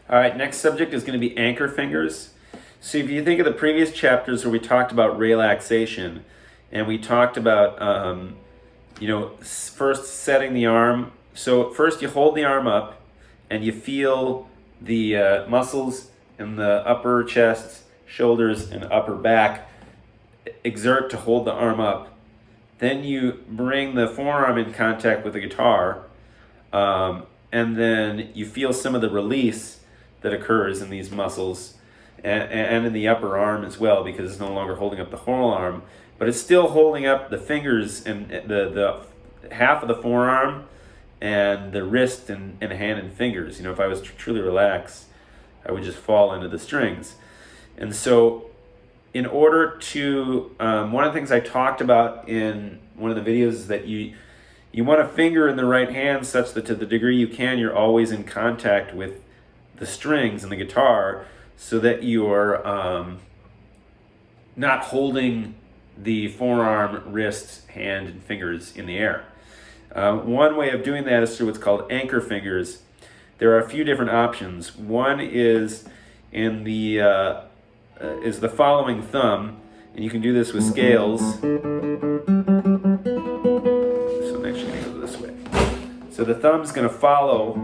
All right, next subject is going to be anchor fingers. So if you think of the previous chapters where we talked about relaxation, and we talked about, first setting the arm. So first you hold the arm up, and you feel the muscles in the upper chest, shoulders, and upper back exert to hold the arm up. Then you bring the forearm in contact with the guitar, and then you feel some of the release that occurs in these muscles and in the upper arm as well, because it's no longer holding up the whole arm, but it's still holding up the fingers and the half of the forearm and the wrist and hand and fingers. If I was truly relaxed, I would just fall into the strings. And so in order to, one of the things I talked about in one of the videos is that you want a finger in the right hand such that to the degree you can, you're always in contact with the strings and the guitar, so that you're not holding the forearm, wrist, hand, and fingers in the air. One way of doing that is through what's called anchor fingers. There are a few different options. One is in the following thumb, and you can do this with scales. So I'm actually going to go this way. So the thumb's going to follow,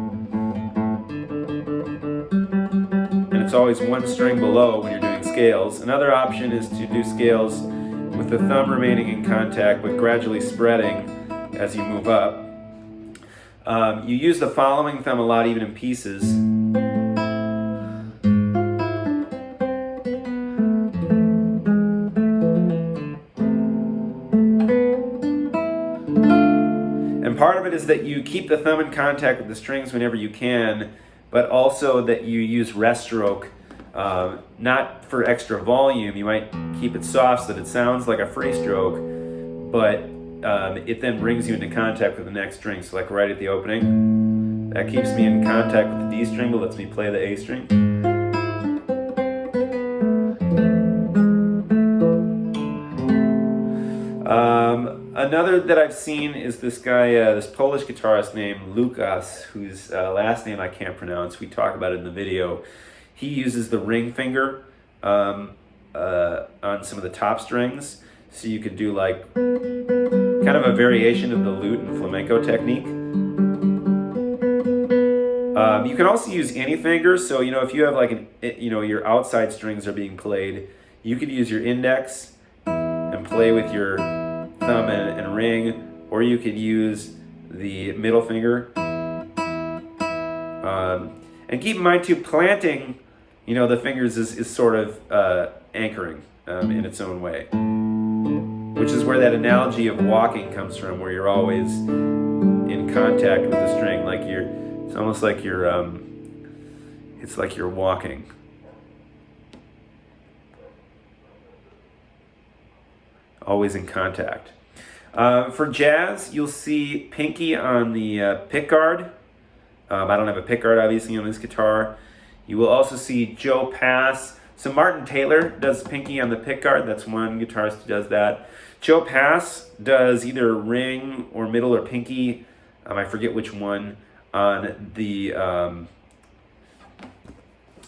and it's always one string below when you're doing scales. Another option is to do scales with the thumb remaining in contact but gradually spreading as you move up. You use the following thumb a lot, even in pieces. And part of it is that you keep the thumb in contact with the strings whenever you can, but also that you use rest stroke, not for extra volume. You might keep it soft so that it sounds like a free stroke, but it then brings you into contact with the next string. So like right at the opening, that keeps me in contact with the D string, but lets me play the A string. Another that I've seen is this guy, this Polish guitarist named Lukas, whose last name I can't pronounce. We talk about it in the video. He uses the ring finger on some of the top strings, so you could do like kind of a variation of the lute and flamenco technique. You can also use any finger. So if you have like your outside strings are being played, you could use your index and play with your thumb and ring, or you could use the middle finger. And keep in mind too, planting, the fingers is sort of anchoring in its own way, which is where that analogy of walking comes from, where you're always in contact with the string, it's almost like it's like you're walking. Always in contact. For jazz, you'll see pinky on the pickguard. I don't have a pickguard, obviously, on this guitar. You will also see Joe Pass. So Martin Taylor does pinky on the pickguard. That's one guitarist who does that. Joe Pass does either ring or middle or pinky. I forget which one on the... I'm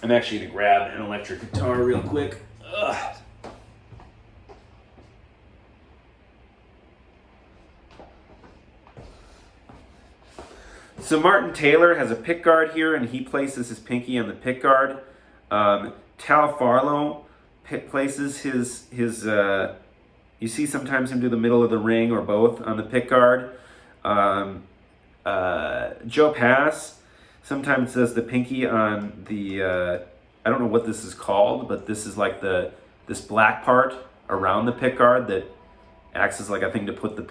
actually going to grab an electric guitar real quick. Ugh. So Martin Taylor has a pickguard here, and he places his pinky on the pickguard. Tal Farlow places his you see sometimes him do the middle of the ring or both on the pickguard. Joe Pass sometimes does the pinky on the, I don't know what this is called, but this is like this black part around the pickguard that acts as like a thing to put the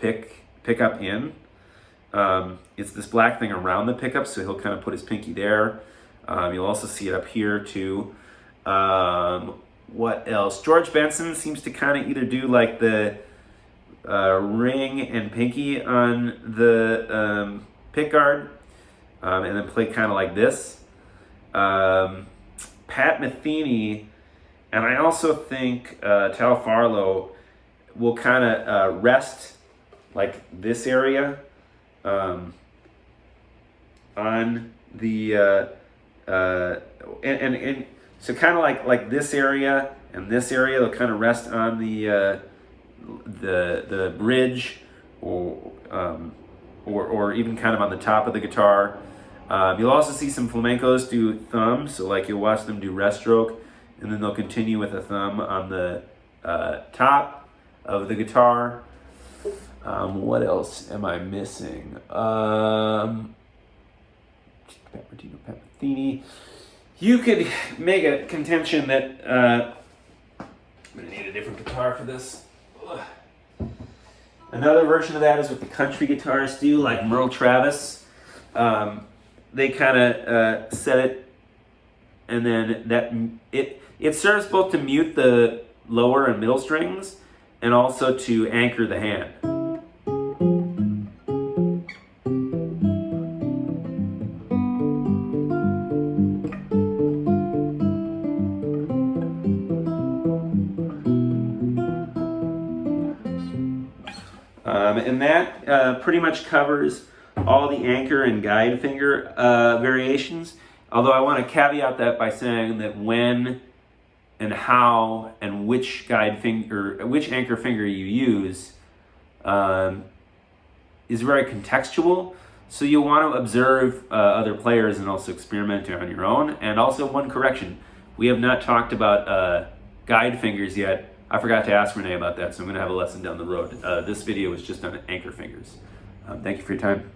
pickup in. It's this black thing around the pickup, so he'll kind of put his pinky there. You'll also see it up here too. What else? George Benson seems to kind of either do like the ring and pinky on the pickguard, and then play kind of like this. Pat Metheny, and I also think Tal Farlow will kind of rest like this area on the and so kind of like this area and this area, they'll kind of rest on the bridge, or even kind of on the top of the guitar. You'll also see some flamencos do thumb, so like you'll watch them do rest stroke, and then they'll continue with a thumb on the top of the guitar. What else am I missing? Papathini. You could make a contention that I'm gonna need a different guitar for this. Ugh. Another version of that is what the country guitarists do, like Merle Travis. They kind of set it, and then it serves both to mute the lower and middle strings, and also to anchor the hand. And that pretty much covers all the anchor and guide finger variations. Although I want to caveat that by saying that when and how and which guide finger, which anchor finger you use is very contextual. So you'll want to observe other players and also experiment on your own. And also one correction, we have not talked about guide fingers yet. I forgot to ask Renee about that, so I'm going to have a lesson down the road. This video was just on anchor fingers. Thank you for your time.